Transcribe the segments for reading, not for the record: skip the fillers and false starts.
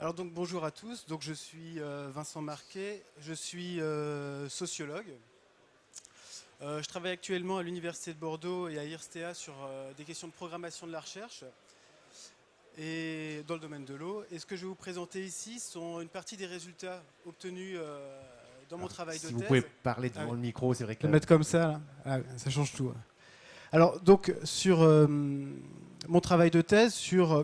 Alors donc bonjour à tous, donc je suis Vincent Marquet, je suis sociologue. Je travaille actuellement à l'Université de Bordeaux et à IRSTEA sur des questions de programmation de la recherche et dans le domaine de l'eau. Et ce que je vais vous présenter ici sont une partie des résultats obtenus dans mon Alors, travail de si vous pouvez thèse. parler Ah devant oui, le micro, c'est vrai je que vais le mettre comme ça, là. Ah, ça change tout. Alors donc sur mon travail de thèse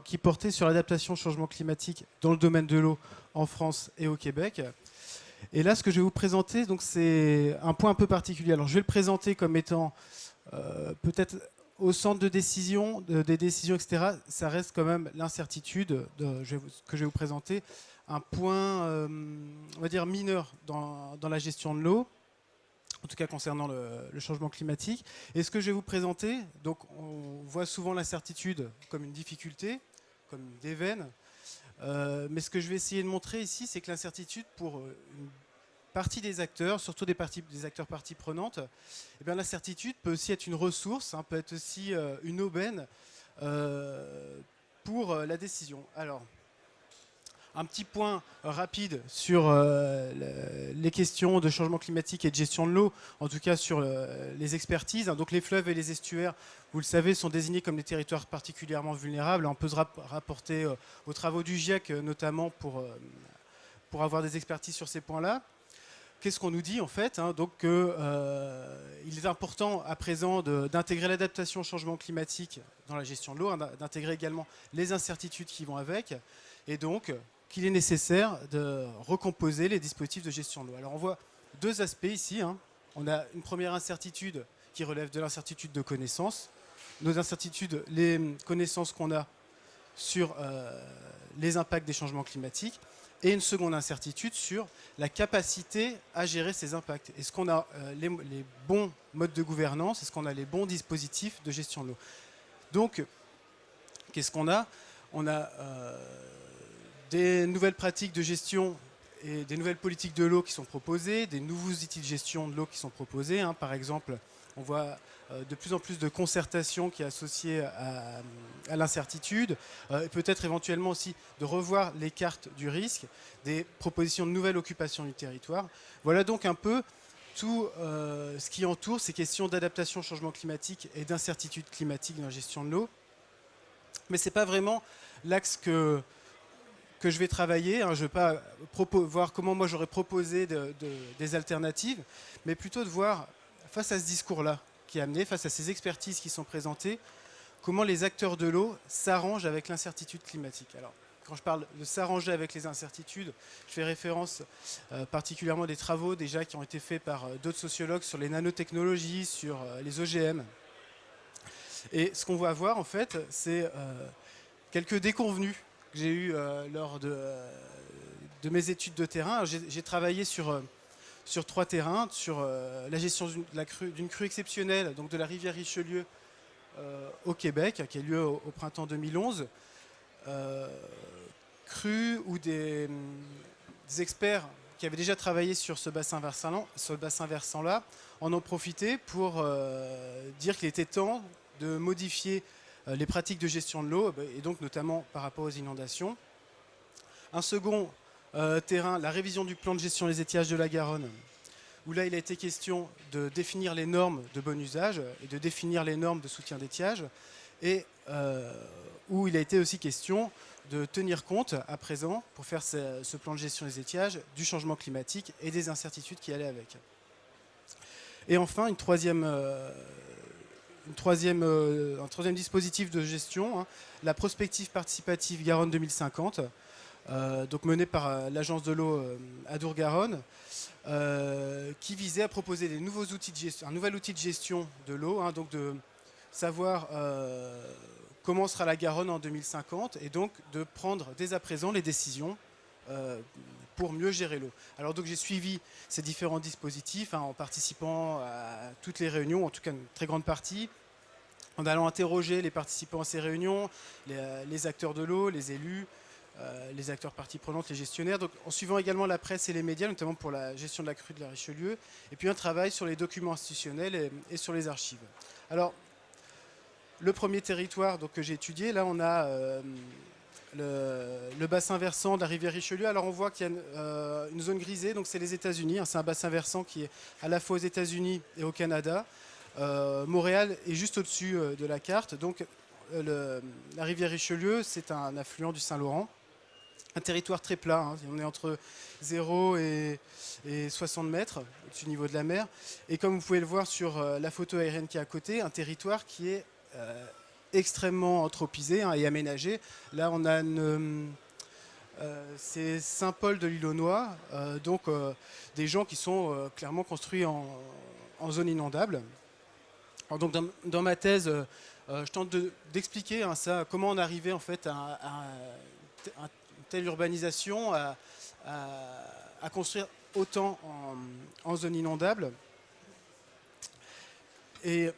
qui portait sur l'adaptation au changement climatique dans le domaine de l'eau en France et au Québec. Et là, ce que je vais vous présenter, donc, c'est un point un peu particulier. Alors, je vais le présenter comme étant peut-être au centre de décision, des décisions, etc. Ça reste quand même l'incertitude que je vais vous présenter. Un point, on va dire, mineur dans la gestion de l'eau, en tout cas concernant le changement climatique. Et ce que je vais vous présenter, donc, on voit souvent l'incertitude comme une difficulté, comme une déveine. Mais ce que je vais essayer de montrer ici, c'est que l'incertitude, pour une partie des acteurs, surtout des acteurs parties prenantes, eh bien, l'incertitude peut aussi être une ressource, peut être aussi une aubaine pour la décision. Alors, un petit point rapide sur les questions de changement climatique et de gestion de l'eau, en tout cas sur les expertises. Donc les fleuves et les estuaires, vous le savez, sont désignés comme des territoires particulièrement vulnérables. On peut se rapporter aux travaux du GIEC, notamment pour avoir des expertises sur ces points-là. Qu'est-ce qu'on nous dit en fait Donc il est important à présent d'intégrer l'adaptation au changement climatique dans la gestion de l'eau, d'intégrer également les incertitudes qui vont avec, et donc qu'il est nécessaire de recomposer les dispositifs de gestion de l'eau. Alors on voit deux aspects ici. On a une première incertitude qui relève de l'incertitude de connaissances. Nos incertitudes, les connaissances qu'on a sur les impacts des changements climatiques, et une seconde incertitude sur la capacité à gérer ces impacts. Est-ce qu'on a les bons modes de gouvernance? Est-ce qu'on a les bons dispositifs de gestion de l'eau? Donc, qu'est-ce qu'on a? On a des nouvelles pratiques de gestion et des nouvelles politiques de l'eau qui sont proposées, des nouveaux outils de gestion de l'eau qui sont proposés. Par exemple, on voit de plus en plus de concertation qui est associée à l'incertitude, peut-être éventuellement aussi de revoir les cartes du risque, des propositions de nouvelles occupations du territoire. Voilà donc un peu tout ce qui entoure ces questions d'adaptation au changement climatique et d'incertitude climatique dans la gestion de l'eau. Mais ce n'est pas vraiment l'axe que je vais travailler. Je ne vais pas voir comment moi j'aurais proposé des alternatives, mais plutôt de voir, face à ce discours-là qui est amené, face à ces expertises qui sont présentées, comment les acteurs de l'eau s'arrangent avec l'incertitude climatique. Alors, quand je parle de s'arranger avec les incertitudes, je fais référence particulièrement des travaux déjà qui ont été faits par d'autres sociologues sur les nanotechnologies, sur les OGM. Et ce qu'on va voir, en fait, c'est quelques déconvenues que j'ai eues lors de mes études de terrain. J'ai travaillé sur 3 terrains, sur la gestion d'une crue exceptionnelle, donc de la rivière Richelieu au Québec, qui a lieu au printemps 2011. Crue où des experts qui avaient déjà travaillé sur ce bassin versant-là en ont profité pour dire qu'il était temps de modifier les pratiques de gestion de l'eau, et donc notamment par rapport aux inondations. Un second terrain, la révision du plan de gestion des étiages de la Garonne, où là il a été question de définir les normes de bon usage et de définir les normes de soutien d'étiage, et où il a été aussi question de tenir compte à présent, pour faire ce plan de gestion des étiages, du changement climatique et des incertitudes qui allaient avec. Et enfin, un troisième dispositif de gestion, la prospective participative Garonne 2050, donc menée par l'agence de l'eau Adour-Garonne, qui visait à proposer un nouvel outil de gestion de l'eau, donc de savoir comment sera la Garonne en 2050, et donc de prendre dès à présent les décisions pour mieux gérer l'eau. Alors donc j'ai suivi ces différents dispositifs en participant à toutes les réunions, en tout cas une très grande partie, en allant interroger les participants à ces réunions, les acteurs de l'eau, les élus, les acteurs parties prenantes, les gestionnaires, donc en suivant également la presse et les médias, notamment pour la gestion de la crue de la Richelieu, et puis un travail sur les documents institutionnels et sur les archives. Alors, le premier territoire donc, que j'ai étudié, là on a le bassin versant de la rivière Richelieu. Alors on voit qu'il y a une zone grisée, donc c'est les États-Unis. C'est un bassin versant qui est à la fois aux États-Unis et au Canada. Montréal est juste au-dessus de la carte. Donc la rivière Richelieu, c'est un affluent du Saint-Laurent. Un territoire très plat, on est entre 0 et 60 mètres au-dessus du niveau de la mer. Et comme vous pouvez le voir sur la photo aérienne qui est à côté, un territoire qui est extrêmement anthropisé et aménagé. Là, on a c'est Saint-Paul de l'Île-aux-Noix, donc des gens qui sont clairement construits en zone inondable. Alors, donc, dans ma thèse, je tente d'expliquer ça, comment on arrivait en fait à telle urbanisation, à construire autant en zone inondable. Et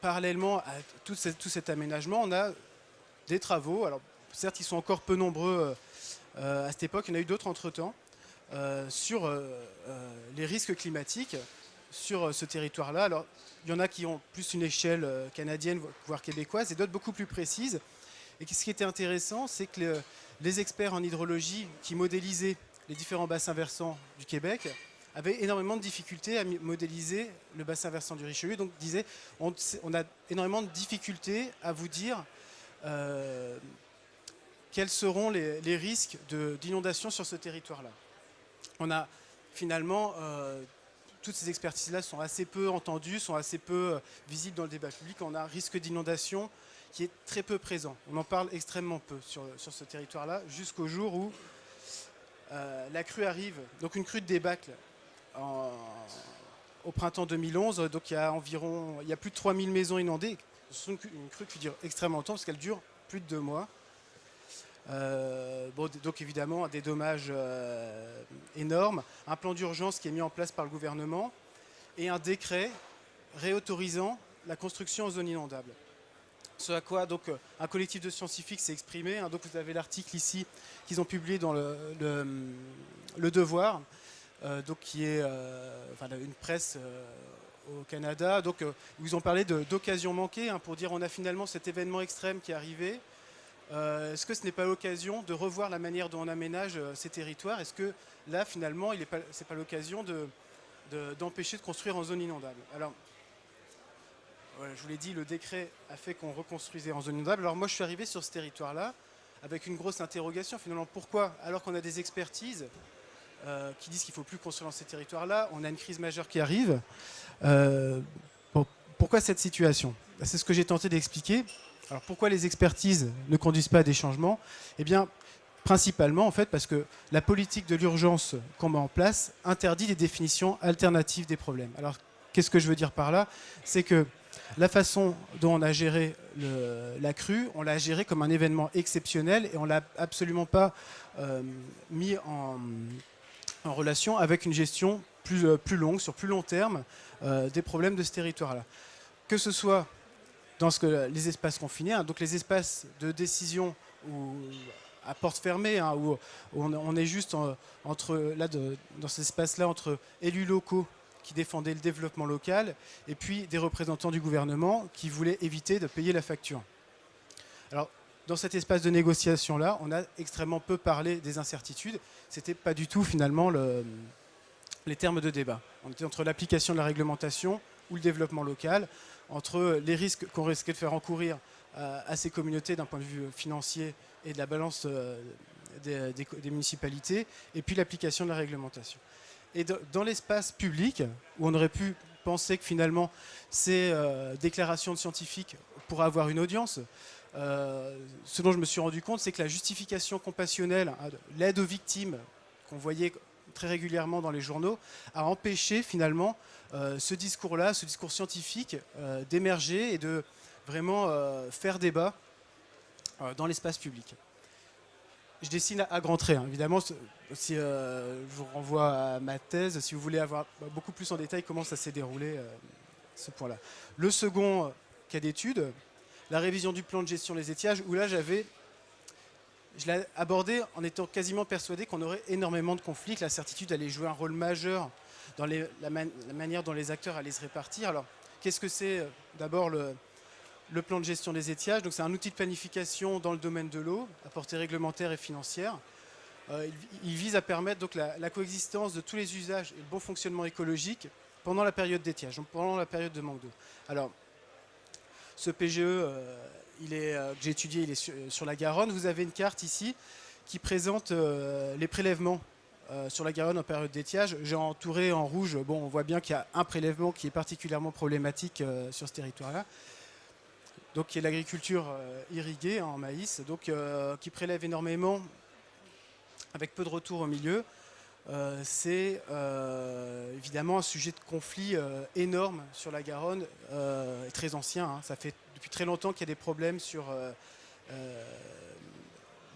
parallèlement à tout cet aménagement, on a des travaux. Alors, certes, ils sont encore peu nombreux à cette époque. Il y en a eu d'autres entre-temps sur les risques climatiques sur ce territoire-là. Alors, il y en a qui ont plus une échelle canadienne, voire québécoise, et d'autres beaucoup plus précises. Et ce qui était intéressant, c'est que les experts en hydrologie qui modélisaient les différents bassins versants du Québec avaient énormément de difficultés à modéliser le bassin versant du Richelieu. Donc, disaient, on a énormément de difficultés à vous dire quels seront les risques d'inondation sur ce territoire-là. On a finalement, toutes ces expertises-là sont assez peu entendues, sont assez peu visibles dans le débat public. On a un risque d'inondation qui est très peu présent. On en parle extrêmement peu sur ce territoire-là, jusqu'au jour où la crue arrive, donc une crue de débâcle au printemps 2011. Donc il y a plus de 3000 maisons inondées. C'est une crue qui dure extrêmement longtemps parce qu'elle dure plus de 2 mois. Donc évidemment des dommages énormes, un plan d'urgence qui est mis en place par le gouvernement et un décret réautorisant la construction en zone inondable. Ce à quoi donc un collectif de scientifiques s'est exprimé. Donc vous avez l'article ici qu'ils ont publié dans le Devoir, donc qui est une presse au Canada. Donc ils ont parlé d'occasion manquée pour dire on a finalement cet événement extrême qui est arrivé. Est-ce que ce n'est pas l'occasion de revoir la manière dont on aménage ces territoires? Est-ce que là finalement ce n'est pas l'occasion d'empêcher de construire en zone inondable? Alors, je vous l'ai dit, le décret a fait qu'on reconstruisait en zone inondable. Alors moi, je suis arrivé sur ce territoire-là avec une grosse interrogation. Finalement, pourquoi, alors qu'on a des expertises qui disent qu'il ne faut plus construire dans ces territoires-là, on a une crise majeure qui arrive. Pourquoi cette situation? C'est ce que j'ai tenté d'expliquer. Alors pourquoi les expertises ne conduisent pas à des changements? Eh bien, principalement, en fait, parce que la politique de l'urgence qu'on met en place interdit des définitions alternatives des problèmes. Alors, qu'est-ce que je veux dire par là? C'est que la façon dont on a géré la crue, on l'a géré comme un événement exceptionnel et on ne l'a absolument pas mis en relation avec une gestion plus longue, sur plus long terme, des problèmes de ce territoire-là. Que ce soit dans les espaces confinés, donc les espaces de décision à porte fermée, où on est juste dans ces espaces-là entre élus locaux qui défendaient le développement local et puis des représentants du gouvernement qui voulaient éviter de payer la facture. Alors, dans cet espace de négociation-là, on a extrêmement peu parlé des incertitudes. Ce n'était pas du tout finalement les termes de débat. On était entre l'application de la réglementation ou le développement local, entre les risques qu'on risquait de faire encourir à ces communautés d'un point de vue financier et de la balance des municipalités, et puis l'application de la réglementation. Et dans l'espace public, où on aurait pu penser que finalement ces déclarations de scientifiques pourraient avoir une audience, ce dont je me suis rendu compte, c'est que la justification compassionnelle, l'aide aux victimes qu'on voyait très régulièrement dans les journaux, a empêché finalement ce discours-là, ce discours scientifique, d'émerger et de vraiment faire débat dans l'espace public. Je dessine à grands traits, évidemment. Si, je vous renvoie à ma thèse, si vous voulez avoir beaucoup plus en détail comment ça s'est déroulé, ce point-là. Le second cas d'étude, la révision du plan de gestion des étiages, où là je l'ai abordé en étant quasiment persuadé qu'on aurait énormément de conflits, que la certitude allait jouer un rôle majeur dans la manière dont les acteurs allaient se répartir. Alors, qu'est-ce que c'est d'abord le le plan de gestion des étiages. Donc c'est un outil de planification dans le domaine de l'eau, à portée réglementaire et financière. Il vise à permettre donc la coexistence de tous les usages et le bon fonctionnement écologique pendant la période d'étiage, donc pendant la période de manque d'eau. Alors, ce PGE que j'ai étudié, il est sur la Garonne. Vous avez une carte ici qui présente les prélèvements sur la Garonne en période d'étiage. J'ai entouré en rouge, bon, on voit bien qu'il y a un prélèvement qui est particulièrement problématique sur ce territoire-là, donc qui est l'agriculture irriguée en maïs, donc qui prélève énormément avec peu de retour au milieu. C'est évidemment un sujet de conflit énorme sur la Garonne, et très ancien. Hein. Ça fait depuis très longtemps qu'il y a des problèmes sur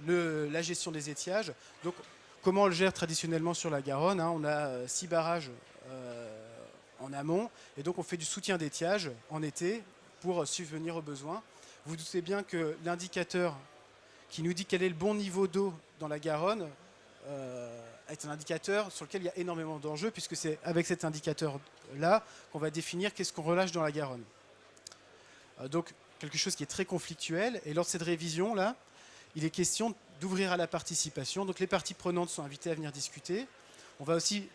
la gestion des étiages. Donc, comment on le gère traditionnellement sur la Garonne, hein. On a 6 barrages en amont, et donc on fait du soutien d'étiage en été pour subvenir aux besoins. Vous vous doutez bien que l'indicateur qui nous dit quel est le bon niveau d'eau dans la Garonne est un indicateur sur lequel il y a énormément d'enjeux, puisque c'est avec cet indicateur-là qu'on va définir qu'est-ce qu'on relâche dans la Garonne. Donc, quelque chose qui est très conflictuel. Et lors de cette révision-là, il est question d'ouvrir à la participation. Donc, les parties prenantes sont invitées à venir discuter. On va aussi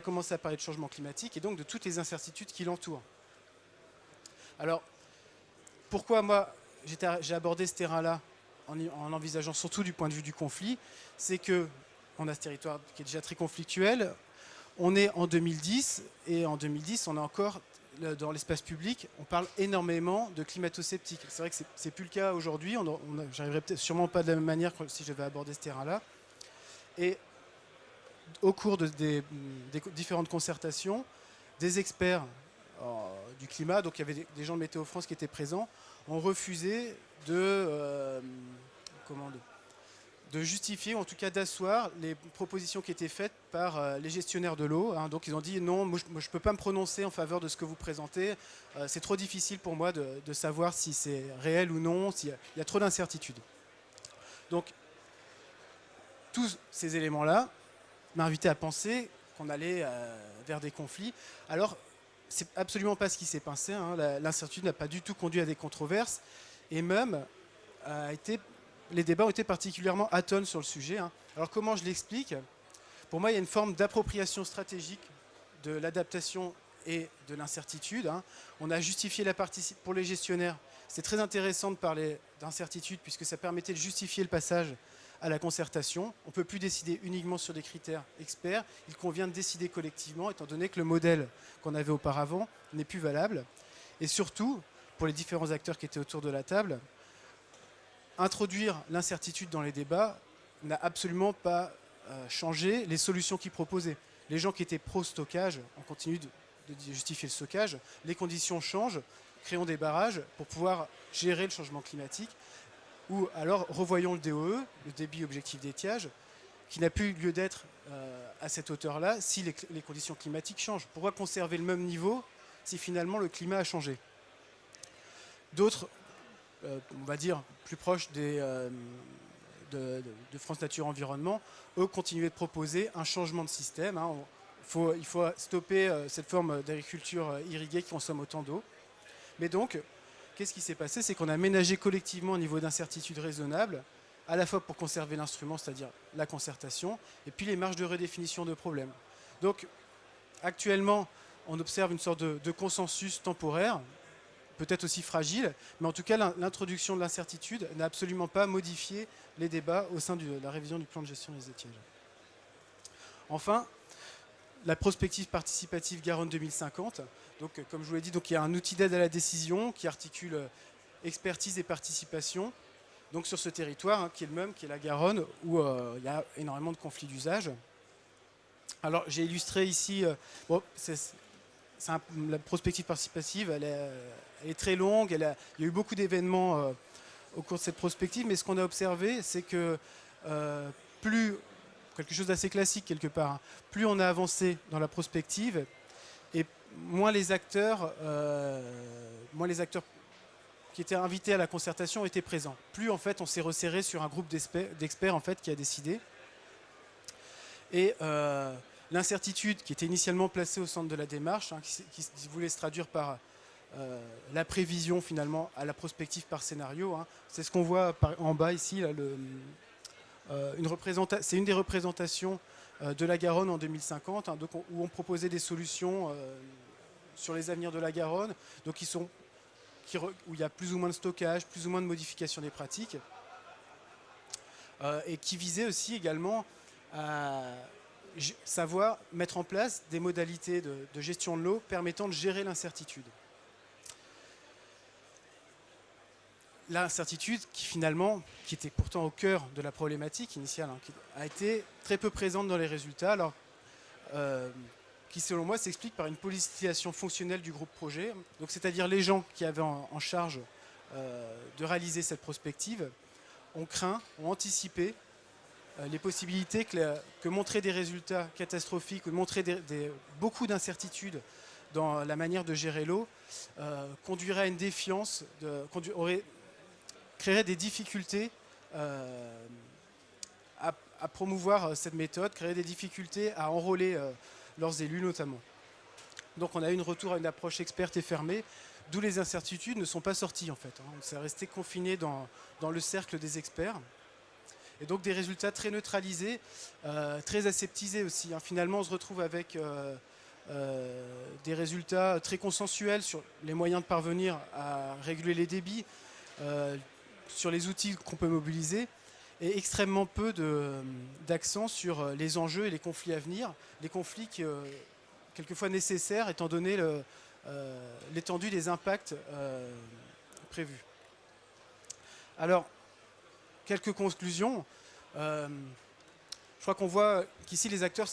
commencer à parler de changement climatique et donc de toutes les incertitudes qui l'entourent. Alors, pourquoi moi, j'ai abordé ce terrain-là en envisageant surtout du point de vue du conflit, c'est que on a ce territoire qui est déjà très conflictuel. On est en 2010, et en 2010, on a encore, dans l'espace public, on parle énormément de climato-sceptiques. C'est vrai que c'est plus le cas aujourd'hui. J'arriverai peut-être sûrement pas de la même manière si je devais aborder ce terrain-là. Et au cours des différentes concertations, des experts du climat, donc il y avait des gens de Météo France qui étaient présents, ont refusé de justifier, ou en tout cas d'asseoir les propositions qui étaient faites par les gestionnaires de l'eau. Hein. Donc ils ont dit non, moi je ne peux pas me prononcer en faveur de ce que vous présentez, c'est trop difficile pour moi de savoir si c'est réel ou non, il y a trop d'incertitudes. Donc tous ces éléments-là m'ont invité à penser qu'on allait vers des conflits. Alors, c'est absolument pas ce qui s'est passé. Hein. L'incertitude n'a pas du tout conduit à des controverses, et même les débats ont été particulièrement atones sur le sujet. Hein. Alors comment je l'explique ? Pour moi, il y a une forme d'appropriation stratégique de l'adaptation et de l'incertitude. Hein. On a justifié pour les gestionnaires. C'est très intéressant de parler d'incertitude puisque ça permettait de justifier le passage à la concertation. On ne peut plus décider uniquement sur des critères experts. Il convient de décider collectivement, étant donné que le modèle qu'on avait auparavant n'est plus valable. Et surtout, pour les différents acteurs qui étaient autour de la table, introduire l'incertitude dans les débats n'a absolument pas changé les solutions qu'ils proposaient. Les gens qui étaient pro-stockage, on continue de justifier le stockage, les conditions changent, créons des barrages pour pouvoir gérer le changement climatique, ou alors revoyons le DOE, le débit objectif d'étiage, qui n'a plus lieu d'être à cette hauteur-là si les conditions climatiques changent. Pourquoi conserver le même niveau si finalement le climat a changé ? D'autres, on va dire, plus proches de France Nature Environnement, eux continuaient de proposer un changement de système. Hein. Il faut stopper cette forme d'agriculture irriguée qui consomme autant d'eau. Mais donc, qu'est-ce qui s'est passé ? C'est qu'on a ménagé collectivement un niveau d'incertitude raisonnable, à la fois pour conserver l'instrument, c'est-à-dire la concertation, et puis les marges de redéfinition de problèmes. Donc, actuellement, on observe une sorte de consensus temporaire, peut-être aussi fragile, mais en tout cas, l'introduction de l'incertitude n'a absolument pas modifié les débats au sein de la révision du plan de gestion des étiages. Enfin, la prospective participative Garonne 2050. Donc, comme je vous l'ai dit, donc, il y a un outil d'aide à la décision qui articule expertise et participation donc, sur ce territoire, hein, qui est le même, qui est la Garonne, où il y a énormément de conflits d'usage. Alors, j'ai illustré ici, la prospective participative, elle est très longue, il y a eu beaucoup d'événements au cours de cette prospective, mais ce qu'on a observé, c'est que quelque chose d'assez classique quelque part, hein, plus on a avancé dans la prospective, et moins les acteurs qui étaient invités à la concertation étaient présents. Plus en fait on s'est resserré sur un groupe d'experts en fait qui a décidé. Et l'incertitude qui était initialement placée au centre de la démarche, hein, qui voulait se traduire par la prévision finalement à la prospective par scénario. Hein. C'est ce qu'on voit en bas ici. Là, c'est une des représentations de la Garonne en 2050, hein, donc où on proposait des solutions sur les avenirs de la Garonne, donc où il y a plus ou moins de stockage, plus ou moins de modification des pratiques, et qui visait aussi également à savoir mettre en place des modalités de gestion de l'eau permettant de gérer l'incertitude. L'incertitude qui était pourtant au cœur de la problématique initiale, hein, qui a été très peu présente dans les résultats, alors, qui selon moi s'explique par une politisation fonctionnelle du groupe projet, donc c'est-à-dire les gens qui avaient en charge de réaliser cette prospective ont anticipé les possibilités que montrer des résultats catastrophiques ou de montrer beaucoup d'incertitudes dans la manière de gérer l'eau conduirait à une défiance, créerait des difficultés à promouvoir cette méthode, créerait des difficultés à enrôler leurs élus notamment. Donc on a eu un retour à une approche experte et fermée, d'où les incertitudes ne sont pas sorties en fait. Hein. C'est resté confiné dans le cercle des experts. Et donc des résultats très neutralisés, très aseptisés aussi. Hein. Finalement, on se retrouve avec des résultats très consensuels sur les moyens de parvenir à réguler les débits, sur les outils qu'on peut mobiliser, et extrêmement peu d'accent sur les enjeux et les conflits à venir, les conflits quelquefois nécessaires étant donné l'étendue des impacts prévus. Alors, quelques conclusions. Je crois qu'on voit qu'ici les acteurs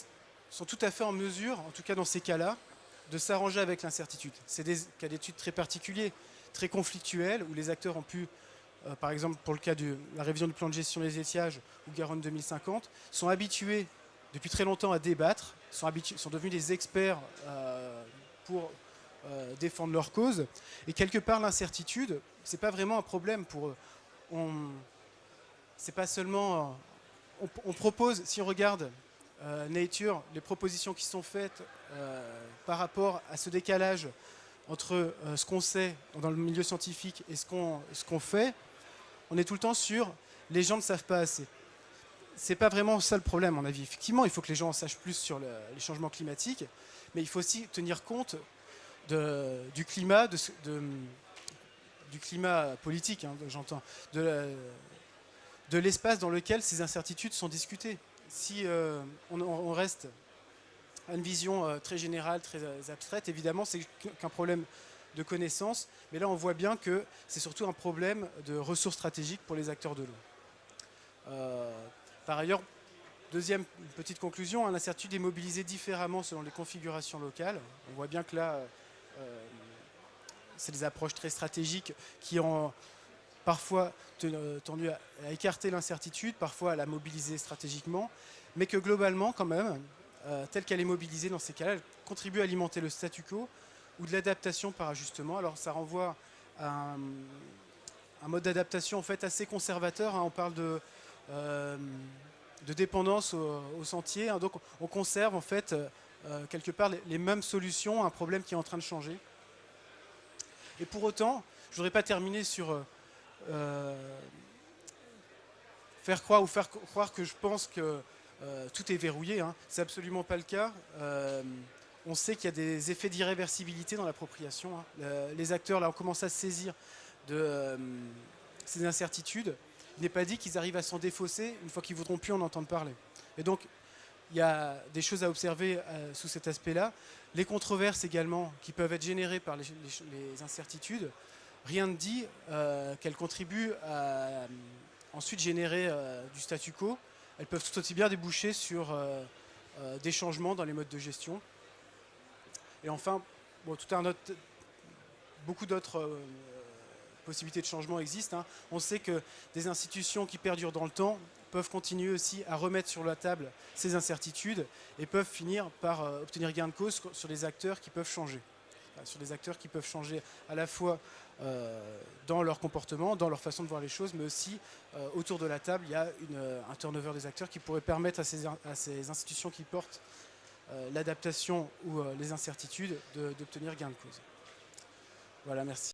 sont tout à fait en mesure, en tout cas dans ces cas-là, de s'arranger avec l'incertitude. C'est des cas d'études très particuliers, très conflictuels, où les acteurs ont pu, par exemple pour le cas de la révision du plan de gestion des étiages ou Garonne 2050, sont habitués depuis très longtemps à débattre, sont devenus des experts pour défendre leur cause. Et quelque part, l'incertitude, c'est pas vraiment un problème pour eux. C'est pas seulement... on propose, si on regarde Nature, les propositions qui sont faites par rapport à ce décalage entre ce qu'on sait dans le milieu scientifique et ce qu'on fait, on est tout le temps sur les gens ne savent pas assez. C'est pas vraiment ça le problème, à mon avis. Effectivement, il faut que les gens en sachent plus sur les changements climatiques, mais il faut aussi tenir compte du climat, du climat politique, hein, j'entends, de l'espace dans lequel ces incertitudes sont discutées. Si on reste à une vision très générale, très abstraite, évidemment, c'est qu'un problème de connaissance, mais là on voit bien que c'est surtout un problème de ressources stratégiques pour les acteurs de l'eau. Par ailleurs, deuxième petite conclusion, l'incertitude est mobilisée différemment selon les configurations locales. On voit bien que là, c'est des approches très stratégiques qui ont parfois tendu à écarter l'incertitude, parfois à la mobiliser stratégiquement, mais que globalement, quand même, telle qu'elle est mobilisée dans ces cas-là, elle contribue à alimenter le statu quo ou de l'adaptation par ajustement. Alors ça renvoie à un mode d'adaptation en fait assez conservateur. Hein. On parle de dépendance au sentier. Hein. Donc on conserve en fait quelque part les mêmes solutions à un problème qui est en train de changer. Et pour autant, je ne voudrais pas terminer sur faire croire que je pense que tout est verrouillé. Hein. C'est absolument pas le cas. On sait qu'il y a des effets d'irréversibilité dans l'appropriation. Hein. Les acteurs, là, ont commencé à se saisir de ces incertitudes. Il n'est pas dit qu'ils arrivent à s'en défausser une fois qu'ils ne voudront plus en entendre parler. Et donc, il y a des choses à observer sous cet aspect-là. Les controverses également qui peuvent être générées par les incertitudes. Rien ne dit qu'elles contribuent à ensuite générer du statu quo. Elles peuvent tout aussi bien déboucher sur des changements dans les modes de gestion. Et enfin, bon, beaucoup d'autres possibilités de changement existent. Hein. On sait que des institutions qui perdurent dans le temps peuvent continuer aussi à remettre sur la table ces incertitudes et peuvent finir par obtenir gain de cause sur des acteurs qui peuvent changer. Sur des acteurs qui peuvent changer à la fois dans leur comportement, dans leur façon de voir les choses, mais aussi autour de la table, il y a un turnover des acteurs qui pourrait permettre à ces institutions qui portent l'adaptation ou les incertitudes d'obtenir gain de cause. Voilà, merci.